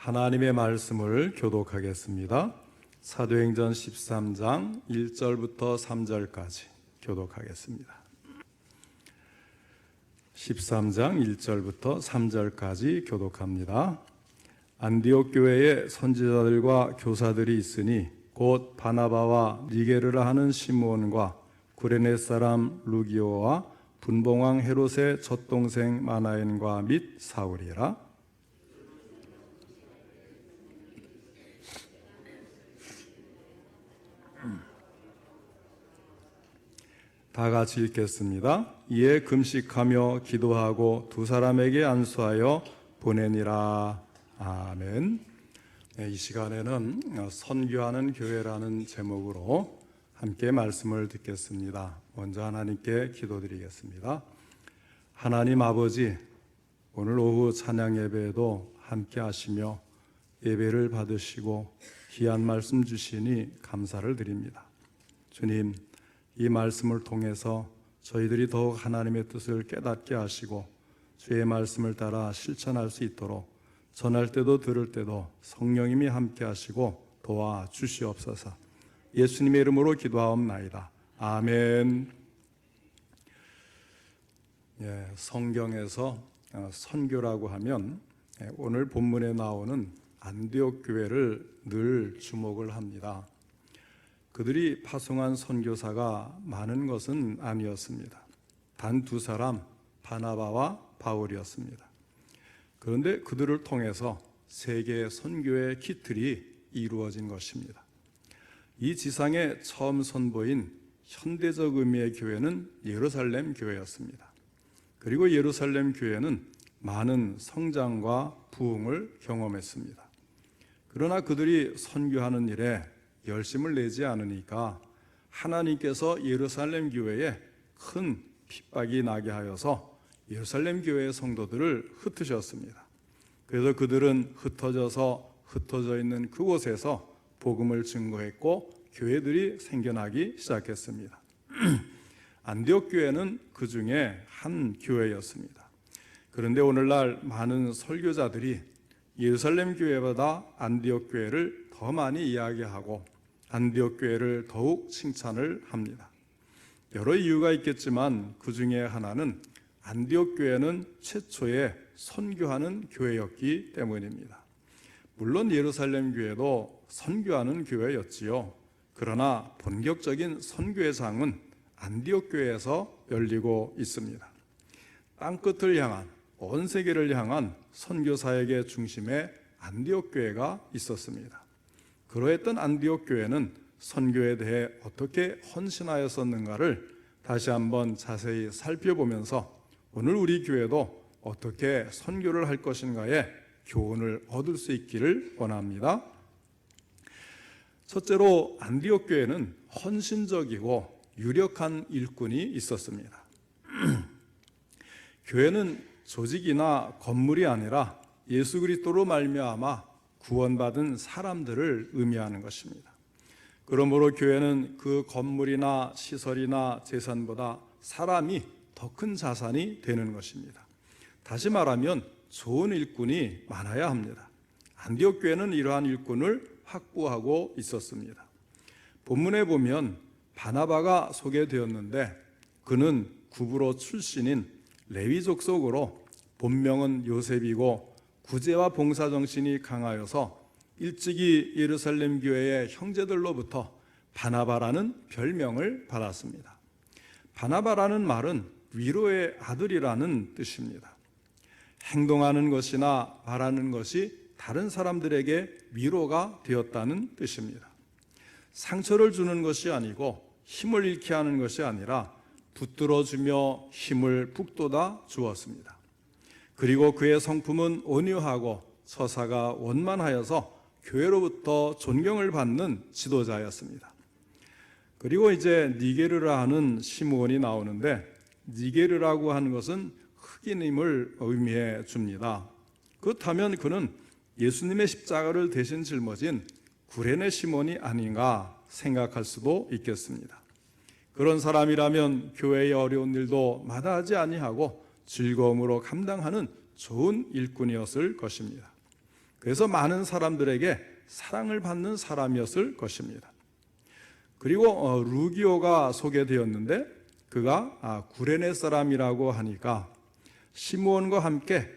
하나님의 말씀을 교독하겠습니다. 사도행전 13장 1절부터 3절까지 교독하겠습니다. 13장 1절부터 3절까지 교독합니다. 안디옥 교회에 선지자들과 교사들이 있으니 곧 바나바와 니게르라 하는 시므온과 구레네 사람 루기오와 분봉왕 헤롯의 젖동생 마나엔과 및 사울이라. 다 같이 읽겠습니다. 이에 금식하며 기도하고 두 사람에게 안수하여 보내니라. 아멘. 이 시간에는 선교하는 교회라는 제목으로 함께 말씀을 듣겠습니다. 먼저 하나님께 기도드리겠습니다. 하나님 아버지, 오늘 오후 찬양 예배에도 함께 하시며 예배를 받으시고 귀한 말씀 주시니 감사를 드립니다. 주님, 이 말씀을 통해서 저희들이 더욱 하나님의 뜻을 깨닫게 하시고 주의 말씀을 따라 실천할 수 있도록 전할 때도 들을 때도 성령님이 함께 하시고 도와주시옵소서. 예수님의 이름으로 기도하옵나이다. 아멘. 성경에서 선교라고 하면 오늘 본문에 나오는 안디옥 교회를 늘 주목을 합니다. 그들이 파송한 선교사가 많은 것은 아니었습니다. 단 두 사람, 바나바와 바울이었습니다. 그런데 그들을 통해서 세계 선교의 기틀이 이루어진 것입니다. 이 지상에 처음 선보인 현대적 의미의 교회는 예루살렘 교회였습니다. 그리고 예루살렘 교회는 많은 성장과 부흥을 경험했습니다. 그러나 그들이 선교하는 일에 열심을 내지 않으니까 하나님께서 예루살렘 교회에 큰 핍박이 나게 하여서 예루살렘 교회의 성도들을 흩으셨습니다. 그래서 그들은 흩어져 있는 그곳에서 복음을 증거했고 교회들이 생겨나기 시작했습니다. 안디옥 교회는 그 중에 한 교회였습니다. 그런데 오늘날 많은 설교자들이 예루살렘 교회보다 안디옥 교회를 더 많이 이야기하고 안디옥 교회를 더욱 칭찬을 합니다. 여러 이유가 있겠지만 그 중에 하나는 안디옥 교회는 최초의 선교하는 교회였기 때문입니다. 물론 예루살렘 교회도 선교하는 교회였지요. 그러나 본격적인 선교의 장은 안디옥 교회에서 열리고 있습니다. 땅끝을 향한, 온 세계를 향한 선교 사역의 중심에 안디옥 교회가 있었습니다. 그러했던 안디옥 교회는 선교에 대해 어떻게 헌신하였었는가를 다시 한번 자세히 살펴보면서 오늘 우리 교회도 어떻게 선교를 할 것인가에 교훈을 얻을 수 있기를 원합니다. 첫째로 안디옥 교회는 헌신적이고 유력한 일꾼이 있었습니다. 교회는 조직이나 건물이 아니라 예수 그리스도로 말미암아 구원받은 사람들을 의미하는 것입니다. 그러므로 교회는 그 건물이나 시설이나 재산보다 사람이 더 큰 자산이 되는 것입니다. 다시 말하면 좋은 일꾼이 많아야 합니다. 안디옥 교회는 이러한 일꾼을 확보하고 있었습니다. 본문에 보면 바나바가 소개되었는데 그는 구브로 출신인 레위 족속으로 본명은 요셉이고 구제와 봉사 정신이 강하여서 일찍이 예루살렘 교회의 형제들로부터 바나바라는 별명을 받았습니다. 바나바라는 말은 위로의 아들이라는 뜻입니다. 행동하는 것이나 말하는 것이 다른 사람들에게 위로가 되었다는 뜻입니다. 상처를 주는 것이 아니고 힘을 잃게 하는 것이 아니라 붙들어주며 힘을 북돋아 주었습니다. 그리고 그의 성품은 온유하고 처사가 원만하여서 교회로부터 존경을 받는 지도자였습니다. 그리고 이제 니게르라 하는 시므온이 나오는데 니게르라고 하는 것은 흑인임을 의미해 줍니다. 그렇다면 그는 예수님의 십자가를 대신 짊어진 구레네 시몬이 아닌가 생각할 수도 있겠습니다. 그런 사람이라면 교회의 어려운 일도 마다하지 아니하고 즐거움으로 감당하는 좋은 일꾼이었을 것입니다. 그래서 많은 사람들에게 사랑을 받는 사람이었을 것입니다. 그리고 루기오가 소개되었는데 그가 구레네 사람이라고 하니까 시므온과 함께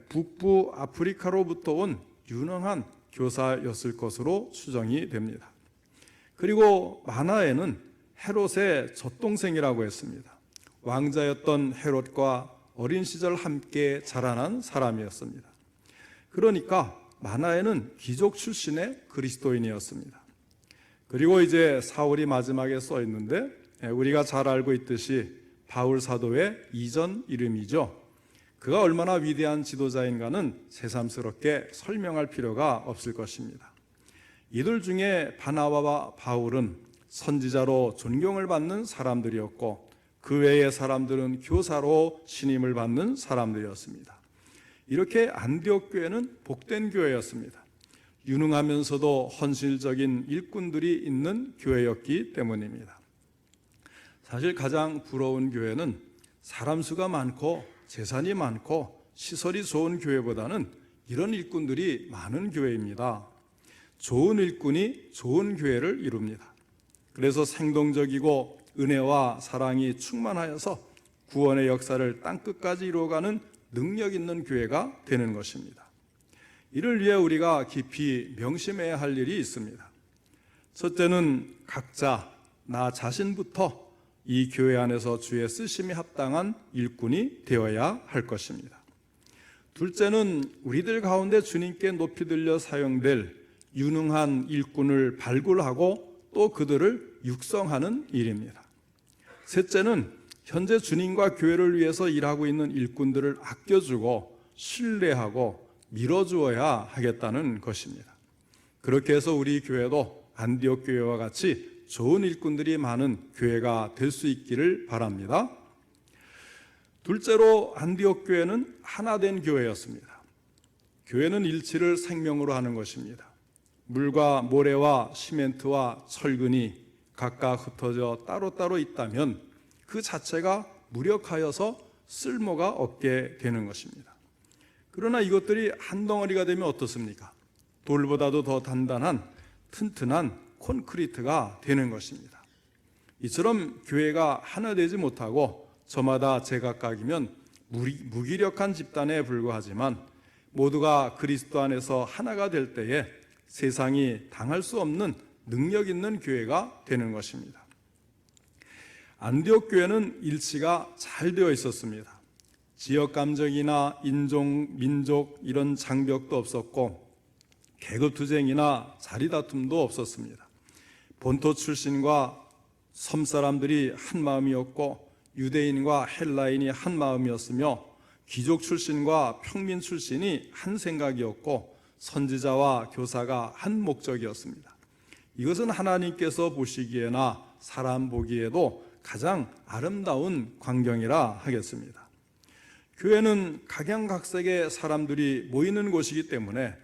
북부 아프리카로부터 온 유능한 교사였을 것으로 추정이 됩니다. 그리고 만화에는 헤롯의 젖동생이라고 했습니다. 왕자였던 헤롯과 어린 시절 함께 자라난 사람이었습니다. 그러니까 만화에는 귀족 출신의 그리스도인이었습니다. 그리고 이제 사울이 마지막에 써 있는데 우리가 잘 알고 있듯이 바울 사도의 이전 이름이죠. 그가 얼마나 위대한 지도자인가는 새삼스럽게 설명할 필요가 없을 것입니다. 이들 중에 바나바와 바울은 선지자로 존경을 받는 사람들이었고 그 외의 사람들은 교사로 신임을 받는 사람들이었습니다. 이렇게 안디옥 교회는 복된 교회였습니다. 유능하면서도 헌신적인 일꾼들이 있는 교회였기 때문입니다. 사실 가장 부러운 교회는 사람 수가 많고 재산이 많고 시설이 좋은 교회보다는 이런 일꾼들이 많은 교회입니다. 좋은 일꾼이 좋은 교회를 이룹니다. 그래서 생동적이고 은혜와 사랑이 충만하여서 구원의 역사를 땅끝까지 이루어가는 능력 있는 교회가 되는 것입니다. 이를 위해 우리가 깊이 명심해야 할 일이 있습니다. 첫째는 각자 나 자신부터 이 교회 안에서 주의 쓰심이 합당한 일꾼이 되어야 할 것입니다. 둘째는 우리들 가운데 주님께 높이 들려 사용될 유능한 일꾼을 발굴하고 또 그들을 육성하는 일입니다. 셋째는 현재 주님과 교회를 위해서 일하고 있는 일꾼들을 아껴주고 신뢰하고 밀어주어야 하겠다는 것입니다. 그렇게 해서 우리 교회도 안디옥 교회와 같이 좋은 일꾼들이 많은 교회가 될 수 있기를 바랍니다. 둘째로 안디옥 교회는 하나된 교회였습니다. 교회는 일치를 생명으로 하는 것입니다. 물과 모래와 시멘트와 철근이 각각 흩어져 따로따로 있다면 그 자체가 무력하여서 쓸모가 없게 되는 것입니다. 그러나 이것들이 한 덩어리가 되면 어떻습니까? 돌보다도 더 단단한 튼튼한 콘크리트가 되는 것입니다. 이처럼 교회가 하나 되지 못하고 저마다 제각각이면 무기력한 집단에 불과하지만 모두가 그리스도 안에서 하나가 될 때에 세상이 당할 수 없는 능력 있는 교회가 되는 것입니다. 안디옥 교회는 일치가 잘 되어 있었습니다. 지역 감정이나 인종, 민족 이런 장벽도 없었고 계급투쟁이나 자리다툼도 없었습니다. 본토 출신과 섬 사람들이 한 마음이었고 유대인과 헬라인이 한 마음이었으며 귀족 출신과 평민 출신이 한 생각이었고 선지자와 교사가 한 목적이었습니다. 이것은 하나님께서 보시기에나 사람 보기에도 가장 아름다운 광경이라 하겠습니다. 교회는 각양각색의 사람들이 모이는 곳이기 때문에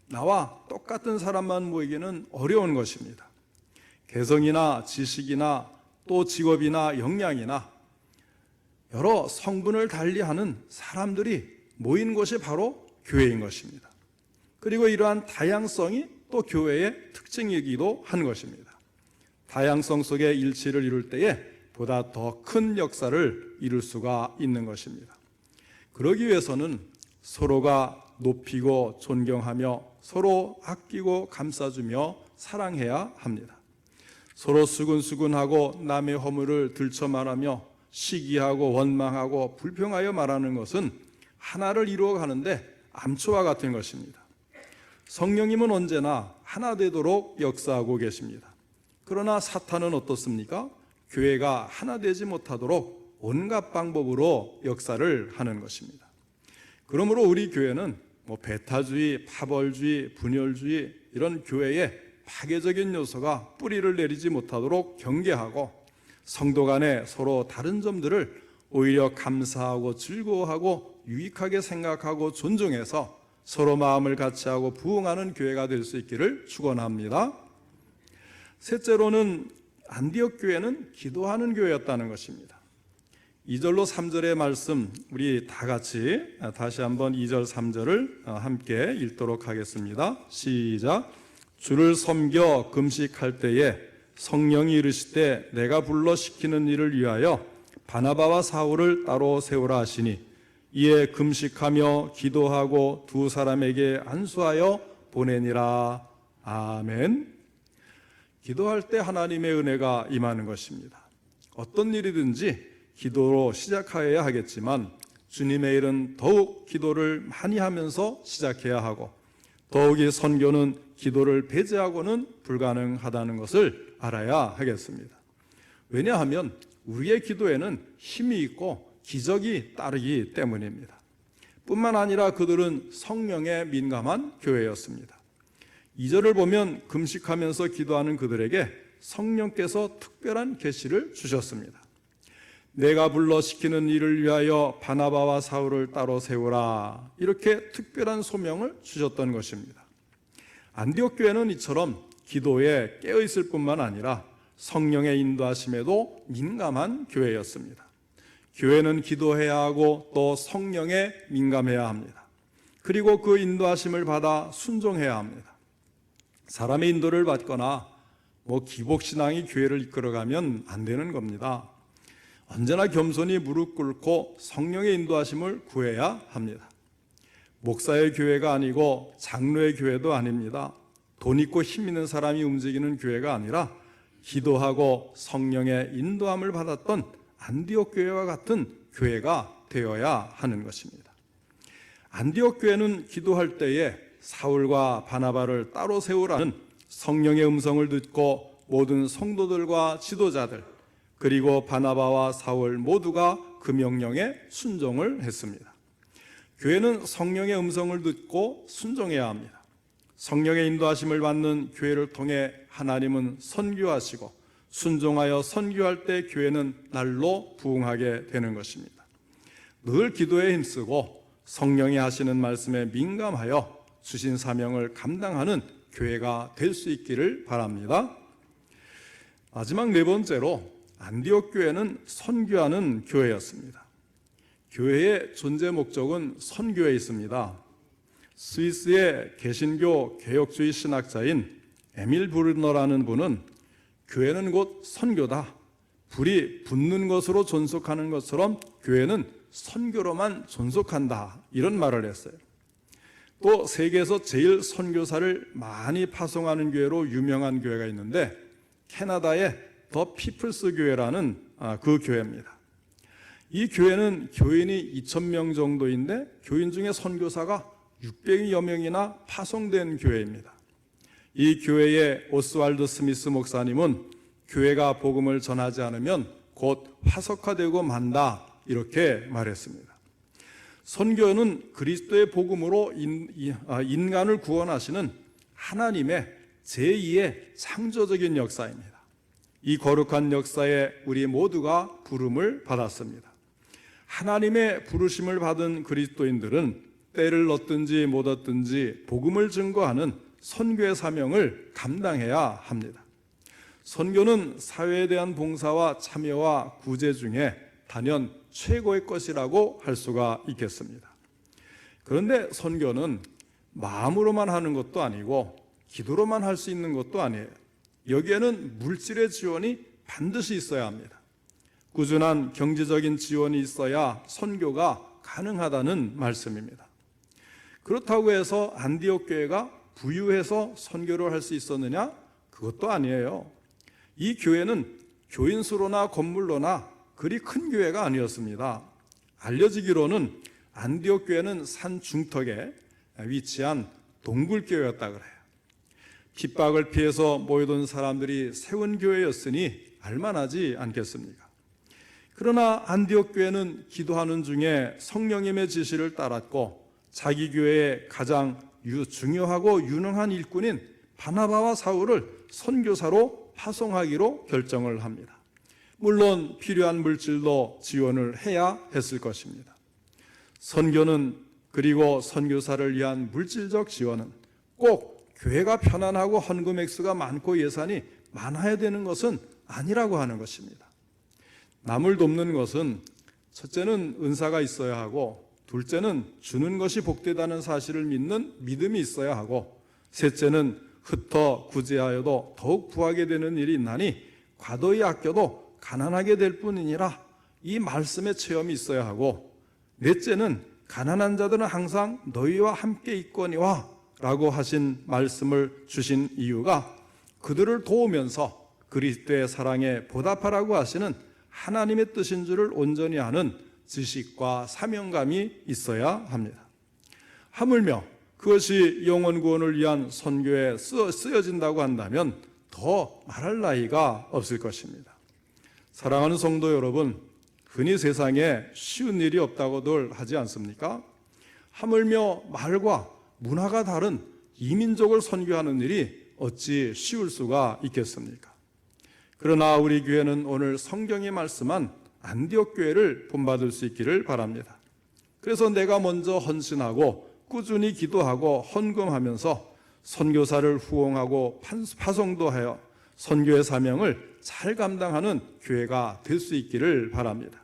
나와 똑같은 사람만 모이기는 어려운 것입니다. 개성이나 지식이나 또 직업이나 역량이나 여러 성분을 달리하는 사람들이 모인 곳이 바로 교회인 것입니다. 그리고 이러한 다양성이 또 교회의 특징이기도 한 것입니다. 다양성 속에 일치를 이룰 때에 보다 더 큰 역사를 이룰 수가 있는 것입니다. 그러기 위해서는 서로가 높이고 존경하며 서로 아끼고 감싸주며 사랑해야 합니다. 서로 수근수근하고 남의 허물을 들춰 말하며 시기하고 원망하고 불평하여 말하는 것은 하나를 이루어가는데 암초와 같은 것입니다. 성령님은 언제나 하나 되도록 역사하고 계십니다. 그러나 사탄은 어떻습니까? 교회가 하나 되지 못하도록 온갖 방법으로 역사를 하는 것입니다. 그러므로 우리 교회는 배타주의, 파벌주의, 분열주의 이런 교회의 파괴적인 요소가 뿌리를 내리지 못하도록 경계하고 성도 간에 서로 다른 점들을 오히려 감사하고 즐거워하고 유익하게 생각하고 존중해서 서로 마음을 같이하고 부흥하는 교회가 될 수 있기를 축원합니다. 셋째로는 안디옥 교회는 기도하는 교회였다는 것입니다. 2절로 3절의 말씀 우리 다 같이 다시 한번 2절 3절을 함께 읽도록 하겠습니다. 시작. 주를 섬겨 금식할 때에 성령이 이르시되 내가 불러 시키는 일을 위하여 바나바와 사울을 따로 세우라 하시니 이에 금식하며 기도하고 두 사람에게 안수하여 보내니라. 아멘. 기도할 때 하나님의 은혜가 임하는 것입니다. 어떤 일이든지 기도로 시작하여야 하겠지만 주님의 일은 더욱 기도를 많이 하면서 시작해야 하고 더욱이 선교는 기도를 배제하고는 불가능하다는 것을 알아야 하겠습니다. 왜냐하면 우리의 기도에는 힘이 있고 기적이 따르기 때문입니다. 뿐만 아니라 그들은 성령에 민감한 교회였습니다. 2절을 보면 금식하면서 기도하는 그들에게 성령께서 특별한 계시를 주셨습니다. 내가 불러 시키는 일을 위하여 바나바와 사울을 따로 세우라, 이렇게 특별한 소명을 주셨던 것입니다. 안디옥 교회는 이처럼 기도에 깨어있을 뿐만 아니라 성령의 인도하심에도 민감한 교회였습니다. 교회는 기도해야 하고 또 성령에 민감해야 합니다. 그리고 그 인도하심을 받아 순종해야 합니다. 사람의 인도를 받거나 기복신앙이 교회를 이끌어가면 안 되는 겁니다. 언제나 겸손히 무릎 꿇고 성령의 인도하심을 구해야 합니다. 목사의 교회가 아니고 장로의 교회도 아닙니다. 돈 있고 힘 있는 사람이 움직이는 교회가 아니라 기도하고 성령의 인도함을 받았던 안디옥 교회와 같은 교회가 되어야 하는 것입니다. 안디옥 교회는 기도할 때에 사울과 바나바를 따로 세우라는 성령의 음성을 듣고 모든 성도들과 지도자들 그리고 바나바와 사울 모두가 그 명령에 순종을 했습니다. 교회는 성령의 음성을 듣고 순종해야 합니다. 성령의 인도하심을 받는 교회를 통해 하나님은 선교하시고 순종하여 선교할 때 교회는 날로 부흥하게 되는 것입니다. 늘 기도에 힘쓰고 성령이 하시는 말씀에 민감하여 주신 사명을 감당하는 교회가 될 수 있기를 바랍니다. 마지막 네 번째로 안디옥 교회는 선교하는 교회였습니다. 교회의 존재 목적은 선교에 있습니다. 스위스의 개신교 개혁주의 신학자인 에밀 브루너라는 분은 교회는 곧 선교다. 불이 붙는 것으로 존속하는 것처럼 교회는 선교로만 존속한다. 이런 말을 했어요. 또 세계에서 제일 선교사를 많이 파송하는 교회로 유명한 교회가 있는데 캐나다의 더 피플스 교회라는 그 교회입니다. 이 교회는 교인이 2,000명 정도인데 교인 중에 선교사가 600여 명이나 파송된 교회입니다. 이 교회의 오스왈드 스미스 목사님은 교회가 복음을 전하지 않으면 곧 화석화되고 만다, 이렇게 말했습니다. 선교는 그리스도의 복음으로 인간을 구원하시는 하나님의 제2의 창조적인 역사입니다. 이 거룩한 역사에 우리 모두가 부름을 받았습니다. 하나님의 부르심을 받은 그리스도인들은 때를 얻든지 못 얻든지 복음을 증거하는 선교의 사명을 감당해야 합니다. 선교는 사회에 대한 봉사와 참여와 구제 중에 단연 최고의 것이라고 할 수가 있겠습니다. 그런데 선교는 마음으로만 하는 것도 아니고 기도로만 할 수 있는 것도 아니에요. 여기에는 물질의 지원이 반드시 있어야 합니다. 꾸준한 경제적인 지원이 있어야 선교가 가능하다는 말씀입니다. 그렇다고 해서 안디옥 교회가 부유해서 선교를 할 수 있었느냐? 그것도 아니에요. 이 교회는 교인 수로나 건물로나 그리 큰 교회가 아니었습니다. 알려지기로는 안디옥 교회는 산 중턱에 위치한 동굴교회였다 그래요. 핍박을 피해서 모여든 사람들이 세운 교회였으니 알만하지 않겠습니까? 그러나 안디옥 교회는 기도하는 중에 성령님의 지시를 따랐고 자기 교회의 가장 중요하고 유능한 일꾼인 바나바와 사울을 선교사로 파송하기로 결정을 합니다. 물론 필요한 물질도 지원을 해야 했을 것입니다. 선교는 그리고 선교사를 위한 물질적 지원은 꼭 교회가 편안하고 헌금 액수가 많고 예산이 많아야 되는 것은 아니라고 하는 것입니다. 남을 돕는 것은 첫째는 은사가 있어야 하고, 둘째는 주는 것이 복되다는 사실을 믿는 믿음이 있어야 하고, 셋째는 흩어 구제하여도 더욱 부하게 되는 일이 있나니 과도히 아껴도 가난하게 될 뿐이니라, 이 말씀의 체험이 있어야 하고, 넷째는 가난한 자들은 항상 너희와 함께 있거니와 라고 하신 말씀을 주신 이유가 그들을 도우면서 그리스도의 사랑에 보답하라고 하시는 하나님의 뜻인 줄을 온전히 아는 지식과 사명감이 있어야 합니다. 하물며 그것이 영혼 구원을 위한 선교에 쓰여진다고 한다면 더 말할 나위가 없을 것입니다. 사랑하는 성도 여러분, 흔히 세상에 쉬운 일이 없다고들 하지 않습니까? 하물며 말과 문화가 다른 이민족을 선교하는 일이 어찌 쉬울 수가 있겠습니까? 그러나 우리 교회는 오늘 성경이 말씀한 안디옥 교회를 본받을 수 있기를 바랍니다. 그래서 내가 먼저 헌신하고 꾸준히 기도하고 헌금하면서 선교사를 후원하고 파송도 하여 선교의 사명을 잘 감당하는 교회가 될 수 있기를 바랍니다.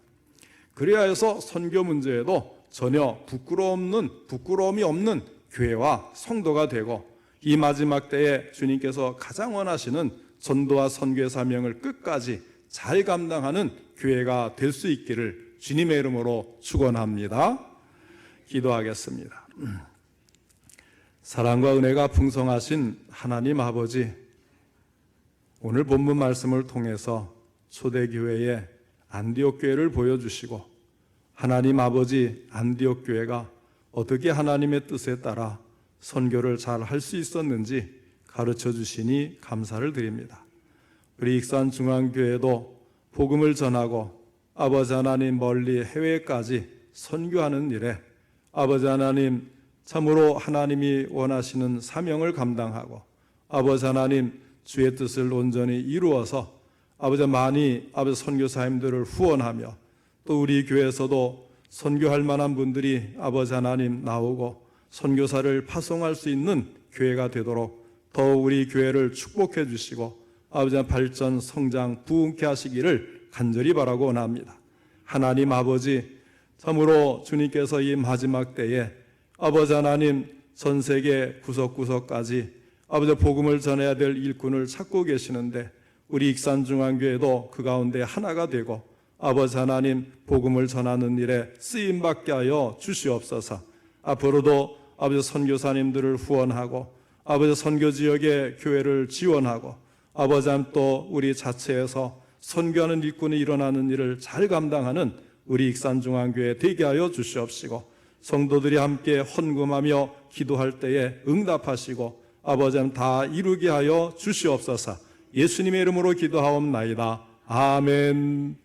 그래야 해서 선교 문제에도 전혀 부끄러움이 없는 교회와 성도가 되고, 이 마지막 때에 주님께서 가장 원하시는 전도와 선교의 사명을 끝까지 잘 감당하는 교회가 될 수 있기를 주님의 이름으로 축원합니다. 기도하겠습니다. 사랑과 은혜가 풍성하신 하나님 아버지, 오늘 본문 말씀을 통해서 초대교회의 안디옥 교회를 보여주시고, 하나님 아버지 안디옥 교회가 어떻게 하나님의 뜻에 따라 선교를 잘 할 수 있었는지 가르쳐 주시니 감사를 드립니다. 우리 익산중앙교회도 복음을 전하고 아버지 하나님 멀리 해외까지 선교하는 일에 아버지 하나님 참으로 하나님이 원하시는 사명을 감당하고, 아버지 하나님 주의 뜻을 온전히 이루어서 아버지 많이 아버지 선교사님들을 후원하며, 또 우리 교회에서도 선교할 만한 분들이 아버지 하나님 나오고 선교사를 파송할 수 있는 교회가 되도록 더 우리 교회를 축복해 주시고 아버지 발전 성장 부흥케 하시기를 간절히 바라고 원합니다. 하나님 아버지, 참으로 주님께서 이 마지막 때에 아버지 하나님 전 세계 구석구석까지 아버지 복음을 전해야 될 일꾼을 찾고 계시는데, 우리 익산중앙교회도 그 가운데 하나가 되고 아버지 하나님 복음을 전하는 일에 쓰임받게 하여 주시옵소서. 앞으로도 아버지 선교사님들을 후원하고 아버지 선교지역의 교회를 지원하고 아버지 하나님 또 우리 자체에서 선교하는 일꾼이 일어나는 일을 잘 감당하는 우리 익산중앙교회 되게 하여 주시옵시고, 성도들이 함께 헌금하며 기도할 때에 응답하시고 아버지 하나님 다 이루게 하여 주시옵소서. 예수님의 이름으로 기도하옵나이다. 아멘.